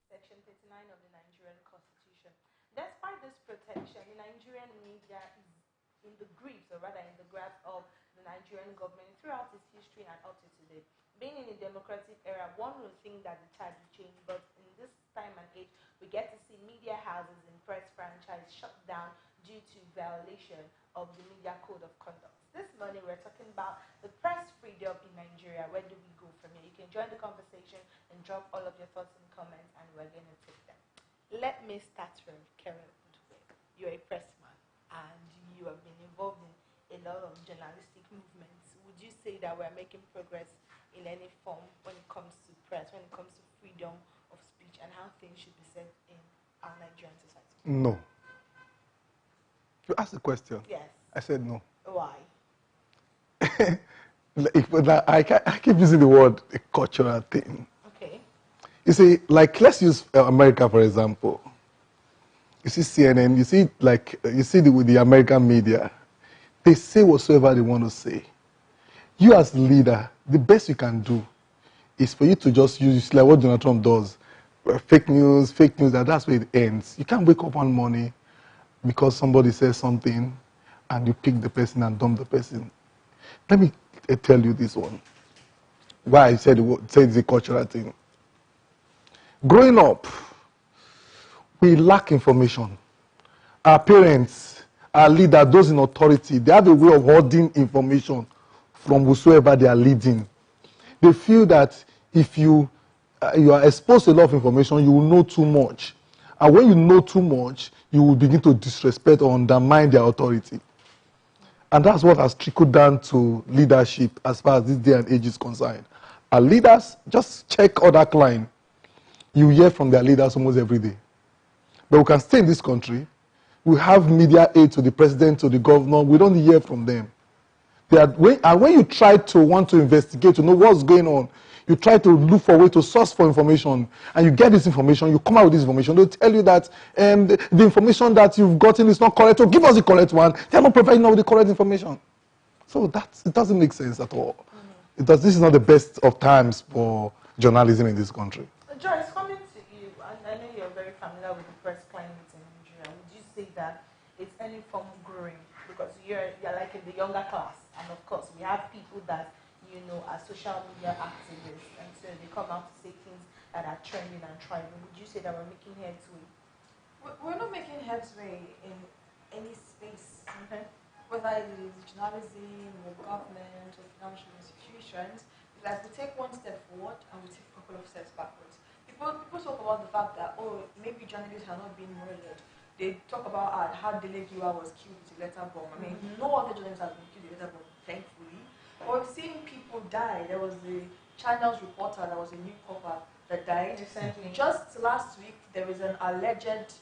Section 39 of the Nigerian Constitution. Despite this protection, the Nigerian media is in the grips, or rather in the grasp of the Nigerian government throughout its history and up to today. Being in a democratic era, one would think that the tide will change, but in this time and age, we get to see media houses and press franchise shut down due to violation of the Media Code of Conduct. This morning, we're talking about the press freedom in Nigeria. Where do we go from here? You can join the conversation and drop all of your thoughts and comments, and we're going to take them. Let me start from Karen. You're a pressman, and you have been involved in a lot of journalistic movements. Would you say that we're making progress in any form when it comes to press, when it comes to freedom of speech, and how things should be said in our Nigerian society? No. You asked the question. Yes. I said no. Why? I keep using the word a cultural thing. Okay. You see, like, let's use America, for example. You see CNN, with the American media, they say whatsoever they want to say. You as the leader, the best you can do is for you to just use, like what Donald Trump does, fake news, and that's where it ends. You can't wake up one morning because somebody says something and you pick the person and dump the person. Let me tell you this one. Why I said it's a cultural thing. Growing up, we lack information. Our parents, our leaders, those in authority, they have a way of holding information from whosoever they are leading. They feel that if you are exposed to a lot of information, you will know too much. And when you know too much, you will begin to disrespect or undermine their authority. And that's what has trickled down to leadership as far as this day and age is concerned. Our leaders, just check other clients. You hear from their leaders almost every day. But we can stay in this country. We have media aid to the president, to the governor. We don't hear from them. When you try to want to investigate, to know what's going on, you try to look for a way to source for information, and you get this information, you come out with this information, they'll tell you that the information that you've gotten is not correct, or give us the correct one. They're not providing us with the correct information. So it doesn't make sense at all. This is not the best of times for journalism in this country. Joyce, coming to you, and I know you're very familiar with the press climate in Nigeria. Would you say that it's any form of growing? Because you're like in the younger class, and of course we have people that are social media activists, and so they come out to say things that are trending and thriving. Would you say that we're making headway? We're not making headway in any space, whether it is journalism or government or financial institutions. Like we take one step forward and we take a couple of steps backwards. People talk about the fact that, maybe journalists are not being murdered. They talk about how Dele Giwa was killed with a letter bomb. I mean, no other journalist has been killed with a letter bomb, thankfully. But we've seen people die. There was the Channels reporter that was a newcomer that died. Recently. Just last week, there was an alleged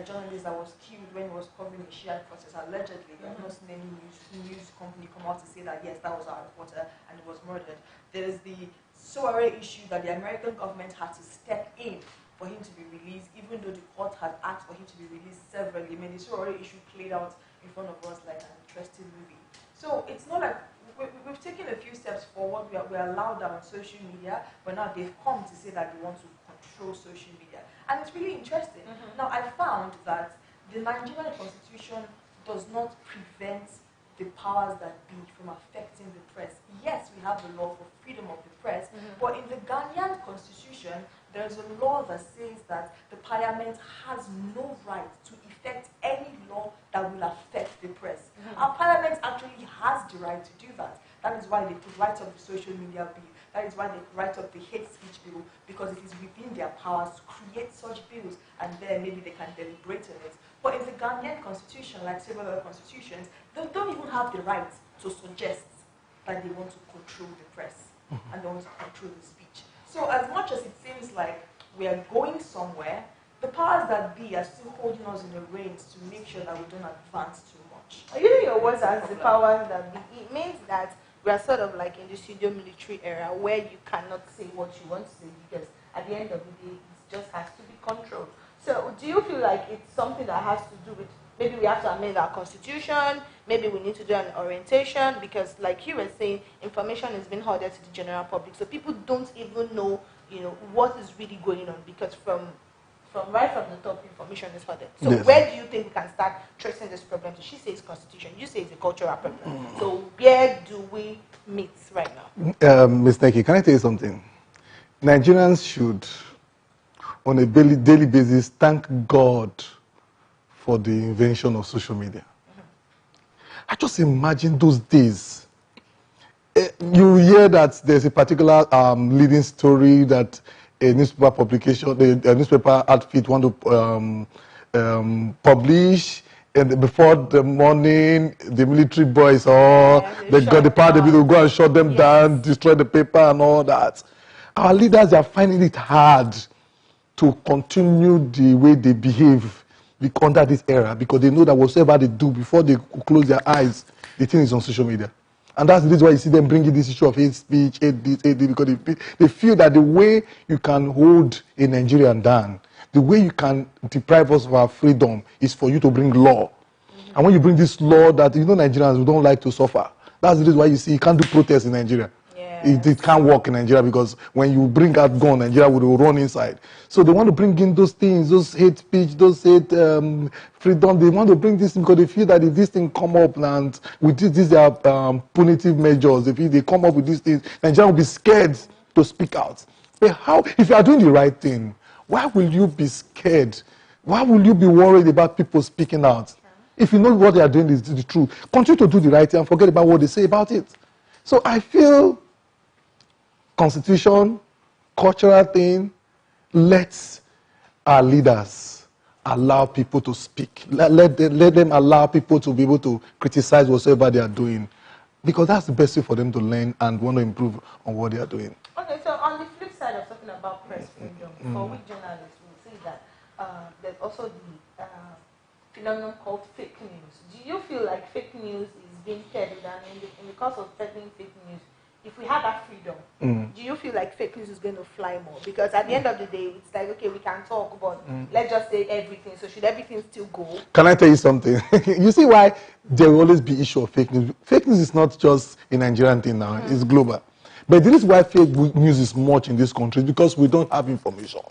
journalist that was killed when he was covering a Shia process. Allegedly, I've not seen any news company come out to say that yes, that was our reporter and he was murdered. There is the Soare issue that the American government had to step in for him to be released, even though the court had asked for him to be released severally. I mean, the Soare issue played out in front of us like an interesting movie. So it's not like we've taken a few steps forward. We're allowed on social media, but now they've come to say that they want to control social media. And it's really interesting. Now, I found that the Nigerian Constitution does not prevent the powers that be from affecting the press. Yes, we have the law for freedom of the press, but in the Ghanaian Constitution, there is a law that says that the parliament has no right to effect any law that will affect the press. Our parliament actually has the right to do that. That is why they could write up the social media bill. That is why they could write up the hate speech bill, because it is within their powers to create such bills, and then maybe they can deliberate on it. But in the Ghanaian constitution, like several other constitutions, they don't even have the right to suggest that they want to control the press and they want to control the speech. So as much as it seems like we are going somewhere, the powers that be are still holding us in the reins to make sure that we don't advance too much. Are you using your words as the powers that be? It means that we are sort of like in the pseudo military era where you cannot say what you want to say, because at the end of the day, it just has to be controlled. So do you feel like it's something that has to do with, maybe we have to amend our constitution, maybe we need to do an orientation, because like you were saying, information is being hoarded to the general public, so people don't even know, what is really going on, because from right from the top, information is hoarded. So Yes. where do you think we can start tracing this problem? She says constitution, you say it's a cultural problem. So where do we meet right now? Ms. Neki, can I tell you something? Nigerians should, on a daily basis, thank God for the invention of social media. I just imagine those days. You hear that there's a particular leading story that a newspaper publication, a newspaper outfit want to publish, and before the morning, the military boys they got the power, they will go and shut them down, destroy the paper and all that. Our leaders are finding it hard to continue the way they behave under this era, because they know that whatever they do before they close their eyes, the thing is on social media. And that's the reason why you see them bringing this issue of hate speech, hate this, because they feel that the way you can hold a Nigerian down, the way you can deprive us of our freedom is for you to bring law. Mm-hmm. And when you bring this law that, Nigerians who don't like to suffer, that's the reason why you see you can't do protests in Nigeria. It can't work in Nigeria, because when you bring out gun, Nigeria will run inside. So they want to bring in those things, those hate speech, those hate freedom. They want to bring this because they feel that if this thing come up and with these are punitive measures, if they come up with these things, Nigeria will be scared to speak out. But how, if you are doing the right thing, why will you be scared? Why will you be worried about people speaking out? If you know what they are doing is the truth, continue to do the right thing and forget about what they say about it. So I feel constitution, cultural thing, let our leaders allow people to speak. Let them allow people to be able to criticize whatever they are doing, because that's the best way for them to learn and want to improve on what they are doing. Okay, so on the flip side of talking about press freedom, for we journalists, we see that there's also the phenomenon called fake news. Do you feel like fake news is being peddled, and in the course of peddling fake news, if we have that freedom, do you feel like fake news is going to fly more? Because at the end of the day, it's like, okay, we can talk, but let's just say everything. So should everything still go? Can I tell you something? You see why there will always be issue of fake news. Fake news is not just a Nigerian thing now, it's global. But the reason why fake news is much in this country is because we don't have information.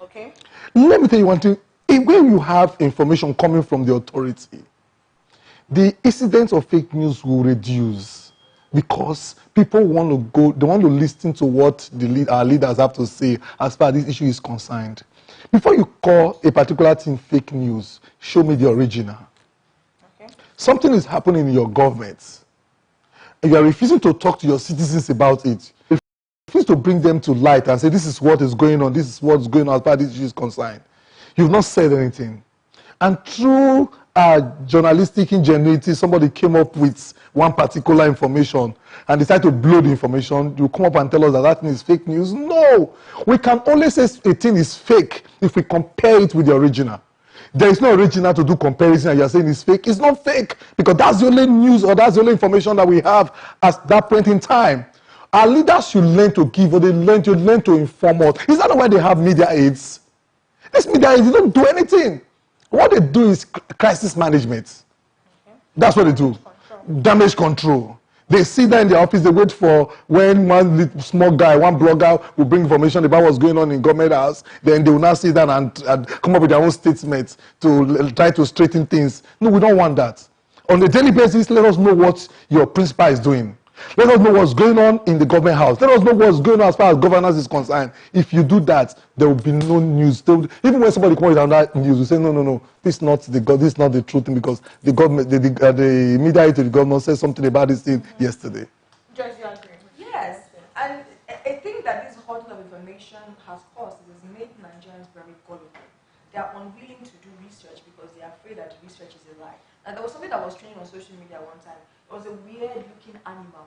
Okay. Let me tell you one thing. When you have information coming from the authority, the incidence of fake news will reduce, because people want to go, they want to listen to what our leaders have to say as far as this issue is concerned. Before you call a particular thing fake news, show me the original. Okay. Something is happening in your government. You are refusing to talk to your citizens about it. You refuse to bring them to light and say, this is what is going on, this is what's going on as far as this issue is concerned. You've not said anything. And through journalistic ingenuity, somebody came up with one particular information and decided to blow the information. You come up and tell us that that thing is fake news. No! We can only say a thing is fake if we compare it with the original. There is no original to do comparison and you're saying it's fake. It's not fake, because that's the only news or that's the only information that we have at that point in time. Our leaders should learn to give, or they learn to inform us. Is that why they have media aids? This media aids, they don't do anything. What they do is crisis management. Okay. That's what they do. Damage control. They sit there in the office, they wait for when one small guy, one blogger will bring information about what's going on in government house. Then they will now sit down and come up with their own statements to try to straighten things. No, we don't want that. On a daily basis, let us know what your principal is doing. Let us know what's going on in the government house. Let us know what's going on as far as governance is concerned. If you do that, there will be no news. Even when somebody comes with another news, we say, no, this is not the truth thing, because the government, the media aide to the government said something about this thing yesterday. Joyce, you agree? Yes, and I think that this hoarding of information has caused, it has made Nigerians very gullible. They are unwilling to do research because they are afraid that the research is a lie. And there was something that was trending on social media one time. It was a weird-looking animal,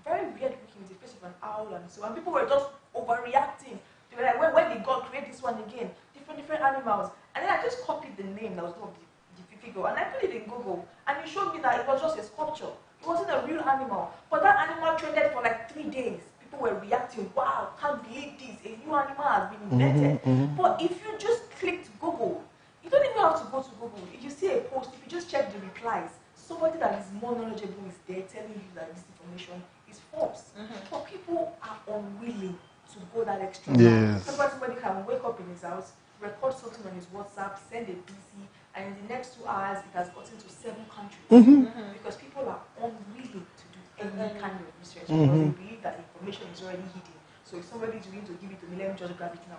very weird-looking, with the face of an owl and so on. People were just overreacting. They were like, when did God create this one again? Different animals. And then I just copied the name that was of the figure, and I put it in Google, and it showed me that it was just a sculpture. It wasn't a real animal. But that animal trended for like 3 days. People were reacting, wow, can't believe this, a new animal has been invented. But if you just clicked Google, you don't even have to go to Google. If you see a post, if you just check the replies, somebody that is more knowledgeable is there telling you that this information is false. But people are unwilling to go that extra. Yes. Somebody can wake up in his house, record something on his WhatsApp, send a PC, and in the next 2 hours, it has gotten to 7 countries. Because people are unwilling to do any kind of research because they believe that information is already hidden. So if somebody is willing to give it to me, let me just grab it now.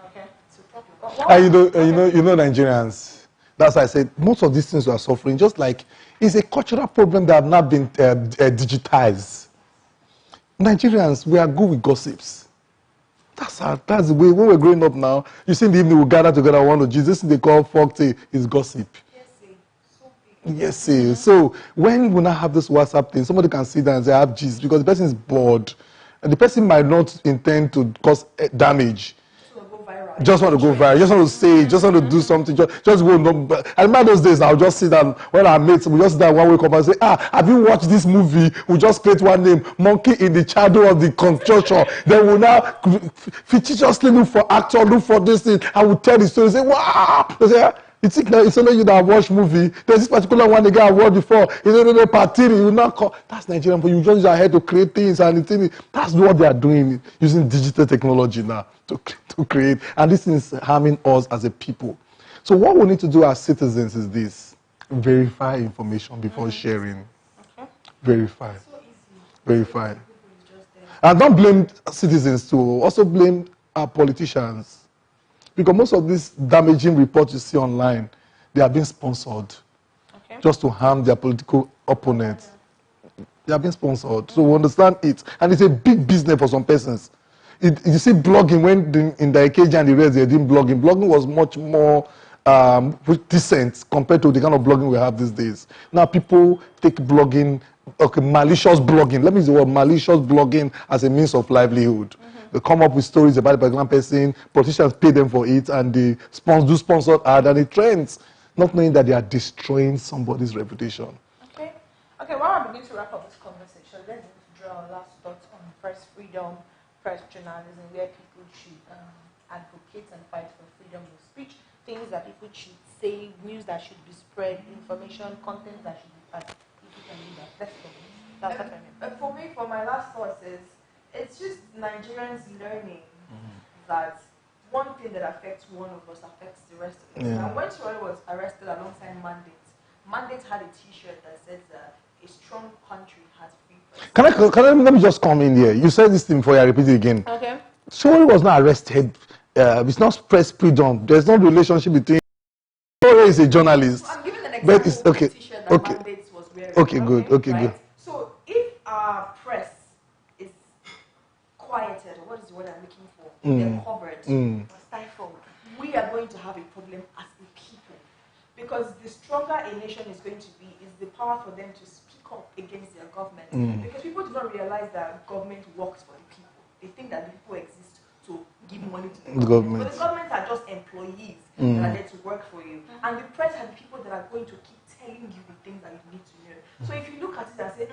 Okay, it's a problem. And you know Nigerians. That's why I said most of these things we are suffering. Just like it's a cultural problem that have not been digitized. Nigerians, we are good with gossips. That's the way. When we're growing up now, you see in the evening we gather together one of Jesus. They call folk is gossip. Yes, so when we now have this WhatsApp thing, somebody can sit down and say, I have gist, because the person is bored. And the person might not intend to cause damage. Just want to go viral. Just want to say, just want to do something. Just go. I remember those days, I'll just sit down, when our mates, we just sit down one week up and say, have you watched this movie? We just create one name, Monkey in the Shadow of the Construction. Then we'll now fictitiously look for actor, look for this thing, and we'll tell the story, say, wow! They say, it's only you that have watched movie. There's this particular one the guy I watched before. You will not call. That's Nigerian, but you just use your head to create things and that's what they are doing using digital technology now to create. And this is harming us as a people. So what we need to do as citizens is this: verify information before sharing. Okay. Verify. So easy. Verify. And don't blame citizens too. Also blame our politicians. Because most of these damaging reports you see online, they are being sponsored just to harm their political opponents. They are being sponsored. So we understand it. And it's a big business for some persons. You see blogging, when in the AKJ and the rest, they did blogging. Blogging was much more decent compared to the kind of blogging we have these days. Now people take blogging, malicious blogging. Let me use the word malicious blogging as a means of livelihood. They come up with stories about a particular person, politicians pay them for it, and they do sponsored ad, and it trends, not knowing that they are destroying somebody's reputation. Okay, while I begin to wrap up this conversation, let's draw our last thoughts on press freedom, press journalism, where people should advocate and fight for freedom of speech, things that people should say, news that should be spread, information, content that should be passed. If you can do that, let's go. That's what I mean. For me, for my last thoughts is, it's just Nigerians learning that one thing that affects one of us affects the rest of us. And when Shirley was arrested alongside Mandate had a T-shirt that says a strong country has free press. Let me just come in here. You said this thing before, I repeat it again. Okay. Shirley was not arrested. It's not press freedom. There's no relationship between. Shirley is a journalist. So I'm giving an example of the T-shirt that Mandate was wearing. Okay, good. So if our press quieted, or what is the word I'm looking for? They're covered or stifled. We are going to have a problem as a people, because the stronger a nation is going to be is the power for them to speak up against their government. Because people do not realize that government works for the people. They think that the people exist to give money to the government. But the government are just employees that are there to work for you. And the press are the people that are going to keep telling you the things that you need to know. So if you look at it and say,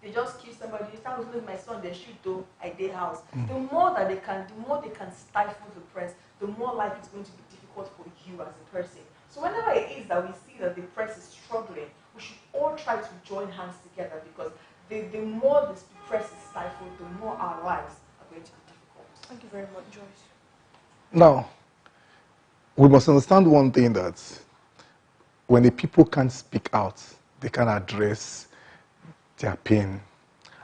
they just kill somebody. This time with my son, they shoot though at their house. The more they can stifle the press, the more life is going to be difficult for you as a person. So whenever it is that we see that the press is struggling, we should all try to join hands together, because the more the press is stifled, the more our lives are going to be difficult. Thank you very much, Joyce. Now, we must understand one thing, that when the people can't speak out, they can address their pain.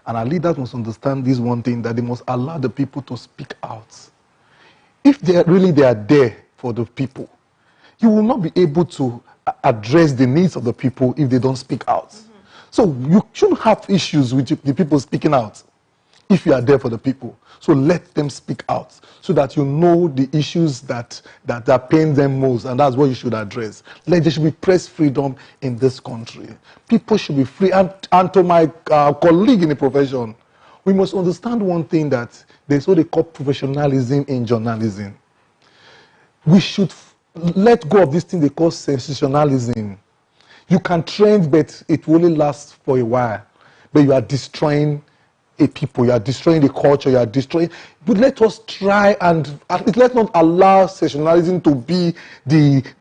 And our leaders must understand this one thing, that they must allow the people to speak out. If they are there for the people, you will not be able to address the needs of the people if they don't speak out. So you shouldn't have issues with the people speaking out if you are there for the people. So let them speak out, so that you know the issues that pain them most, and that's what you should address. There should be press freedom in this country. People should be free. And to my colleague in the profession, we must understand one thing, that there's what they call professionalism in journalism. We should let go of this thing they call sensationalism. You can trend, but it will only last for a while. But you are destroying a people, you are destroying the culture, you are destroying. But let us try and let's not allow sensationalism to be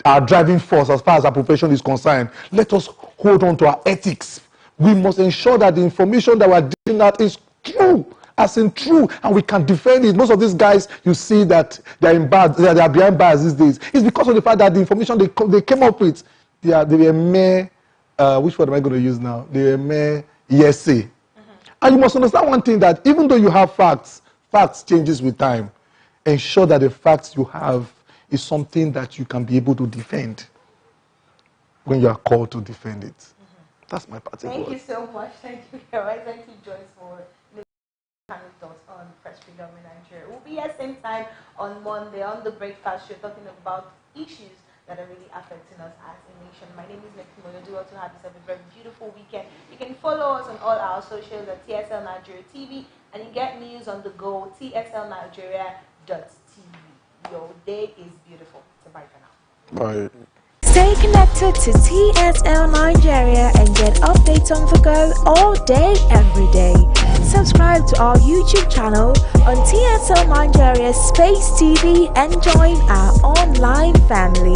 our driving force as far as our profession is concerned. Let us hold on to our ethics. We must ensure that the information that we are dealing out is true as in true, and we can defend it. Most of these guys, you see that they are behind bars these days. It's because of the fact that the information they came up with, they were mere, which word am I going to use now? They were mere hearsay. And you must understand one thing, that even though you have facts changes with time. Ensure that the facts you have is something that you can be able to defend when you are called to defend it. That's my part. Thank you so much. Thank you, Kara. Thank you, Joyce, for kind thoughts on press freedom in Nigeria. We'll be at the same time on Monday on the Breakfast Show talking about issues that are really affecting us as a nation. My name is Nekimo. Do want to have yourself a very beautiful weekend. You can follow us on all our socials at TSL Nigeria TV, and you get news on the go, tslnigeria.tv. Your day is beautiful. So bye for now. Bye. Stay connected to TSL Nigeria and get updates on the go all day, every day. Subscribe to our YouTube channel on TSL Nigeria Space TV and join our online family.